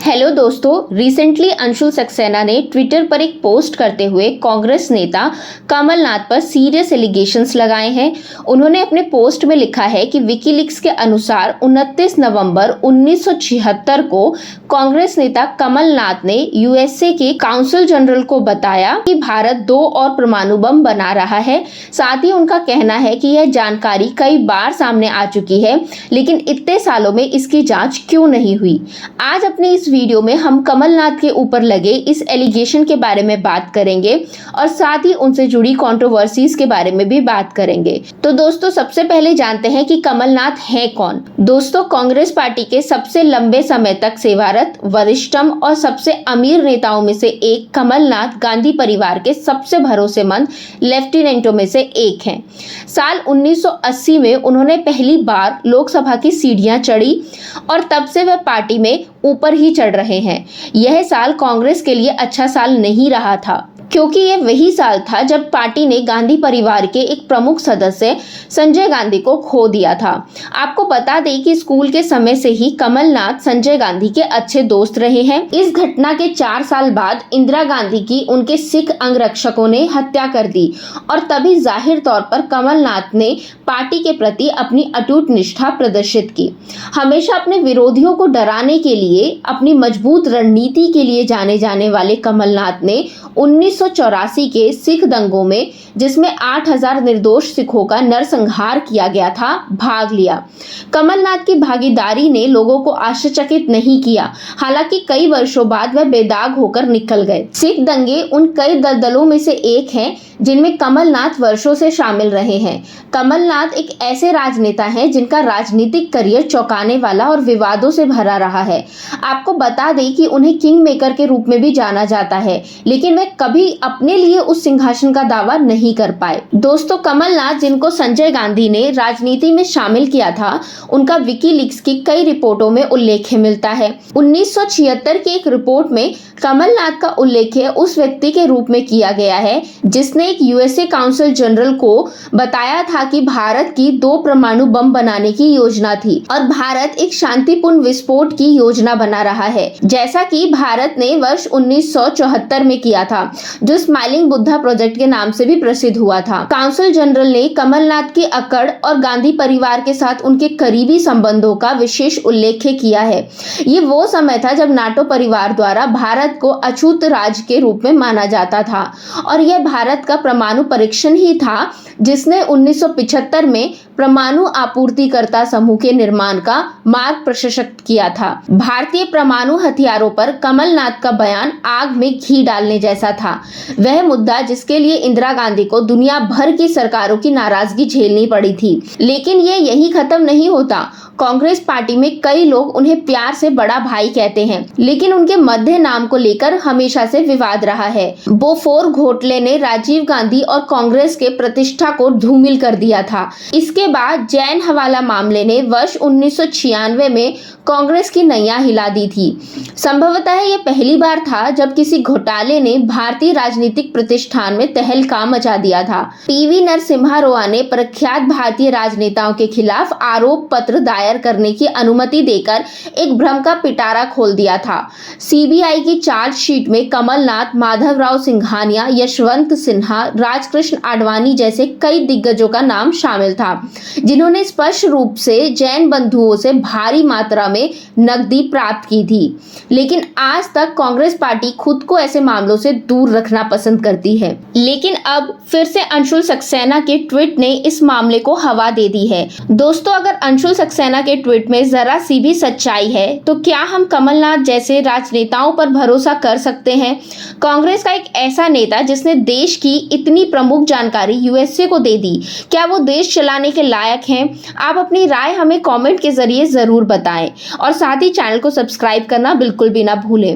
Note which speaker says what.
Speaker 1: Hello दोस्तों, recently Anshul Saxena ने Twitter पर एक पोस्ट करते हुए कांग्रेस नेता कमलनाथ पर सीरियस एलिगेशंस लगाए हैं। उन्होंने अपने पोस्ट में लिखा है कि विकीलीक्स के अनुसार 29 नवंबर 1976 को कांग्रेस नेता कमलनाथ ने यूएसए के काउंसिल जनरल को बताया कि भारत 2 और परमाणु बम बना रहा है। साथ ही उनका कहना है कि यह जानकारी कई बार सामने आ चुकी है, लेकिन इतने सालों में इसकी जांच क्यों नहीं हुई। आज अपने इस वीडियो में हम कमलनाथ के ऊपर लगे इस एलिगेशन के बारे में बात करेंगे और साथ ही उनसे जुड़ी कंट्रोवर्सीज के बारे में भी बात करेंगे। तो दोस्तों, सबसे पहले जानते हैं कि कमलनाथ है कौन। दोस्तों, कांग्रेस पार्टी के सबसे लंबे समय तक सेवारत, वरिष्ठतम और सबसे अमीर नेताओं में से एक कमलनाथ गांधी परिवार के सबसे भरोसेमंद लेफ्टिनेंटों में से एक हैं। साल 1980 में उन्होंने पहली बार लोकसभा की सीढ़ियां चढ़ी और तब से वह पार्टी में ऊपर ही चढ़ रहे हैं। यह साल कांग्रेस के लिए अच्छा साल नहीं रहा था, क्योंकि यह वही साल था जब पार्टी ने गांधी परिवार के एक प्रमुख सदस्य संजय गांधी को खो दिया था। आपको बता दें कि स्कूल के समय से ही कमलनाथ संजय गांधी के अच्छे दोस्त रहे हैं। इस घटना के 4 साल बाद इंदिरा गांधी की उनके सिख अंगरक्षकों ने हत्या कर दी और तभी जाहिर तौर पर कमलनाथ ने पार्टी के प्रति अपनी अटूट निष्ठा प्रदर्शित की। हमेशा अपने विरोधियों को डराने के लिए, अपनी मजबूत रणनीति के लिए जाने जाने वाले कमलनाथ ने 1984 के सिख दंगों में, जिसमें 8000 निर्दोष सिखों का नरसंहार किया गया था, भाग लिया। कमलनाथ की भागीदारी ने लोगों को आश्चर्यचकित नहीं किया। हालांकि कई वर्षों बाद वह बेदाग होकर निकल गए। सिख दंगे उन कई दलदलों में से एक हैं जिनमें कमलनाथ वर्षों से शामिल रहे हैं। कमलनाथ एक ऐसे राजनेता हैं जिनका राजनीतिक करियर चौंकाने वाला और विवादों से भरा रहा है। आपको बता दें कि उन्हें किंग मेकर के रूप में भी जाना जाता है, लेकिन वे कभी अपने लिए उस सिंहासन का दावा नहीं कर पाए। दोस्तों, कमलनाथ, जिनको संजय गांधी ने राजनीति में शामिल किया था, उनका विकीलीक्स की कई रिपोर्टों में उल्लेख मिलता है। 1976 की एक रिपोर्ट में कमलनाथ का उल्लेख उस व्यक्ति के रूप में किया गया है जिसने एक यूएसए काउंसिल जनरल को बताया था कि भारत की 2 परमाणु बम बनाने की योजना थी और भारत एक शांतिपूर्ण विस्फोट की योजना बना रहा है, जैसा कि भारत ने वर्ष 1974 में किया था, जो स्माइलिंग बुद्धा प्रोजेक्ट के नाम से भी प्रसिद्ध हुआ था। काउंसिल जनरल ने कमलनाथ की अकड़ और गांधी परिवार के साथ उनके करीबी संबंधों का विशेष उल्लेख किया है। ये वो समय था जब नाटो परिवार द्वारा भारत को अछूत राज्य के रूप में माना जाता था और यह भारत का परमाणु परीक्षण ही था जिसने 1975 में परमाणु आपूर्तिकर्ता समूह के निर्माण का मार्ग प्रशस्त किया था। भारतीय परमाणु हथियारों पर कमलनाथ का बयान आग में घी डालने जैसा था। वह मुद्दा जिसके लिए इंदिरा गांधी को दुनिया भर की सरकारों की नाराजगी झेलनी पड़ी थी। लेकिन ये यही खत्म नहीं होता। कांग्रेस पार्टी में कई लोग उन्हें प्यार से बड़ा भाई कहते हैं, लेकिन उनके मध्य नाम को लेकर हमेशा से विवाद रहा है। बोफोर घोटाले ने राजीव गांधी और कांग्रेस के प्रतिष्ठा को धूमिल कर दिया था। इसके बाद जैन हवाला मामले ने वर्ष 1996 में कांग्रेस की नैया हिला दी थी। संभवतः यह पहली बार था जब किसी घोटाले ने भारतीय राजनीतिक प्रतिष्ठान में तहलका मचा दिया था। पीवी नरसिम्हा राव ने प्रख्यात भारतीय राजनेताओं के खिलाफ आरोप पत्र दायर करने की अनुमति देकर एक भ्रम का पिटारा खोल दिया था। सीबीआई की चार्जशीट में कमलनाथ, माधवराव सिंघानिया, यशवंत सिन्हा, राजकृष्ण आडवाणी जैसे कई दिग्गजों का नाम शामिल था, जिन्होंने स्पष्ट रूप से जैन बंधुओं से भारी मात्रा में नकदी प्राप्त की थी। लेकिन आज तक कांग्रेस पार्टी खुद को ऐसे मामलों से दूर रखना पसंद करती है। लेकिन अब फिर से अंशुल सक्सेना के ट्वीट ने इस मामले को हवा दे दी है। दोस्तों, अगर अंशुल सक्सेना के ट्वीट में जरा सी भी सच्चाई है तो क्या हम कमलनाथ जैसे राजनेताओं पर भरोसा कर सकते हैं? कांग्रेस का एक ऐसा नेता जिसने देश की इतनी प्रमुख जानकारी यूएसए को दे दी, क्या वो देश चलाने के लायक हैं? आप अपनी राय हमें कमेंट के जरिए जरूर बताएं और साथ ही चैनल को सब्सक्राइब करना बिल्कुल भी ना भूलें।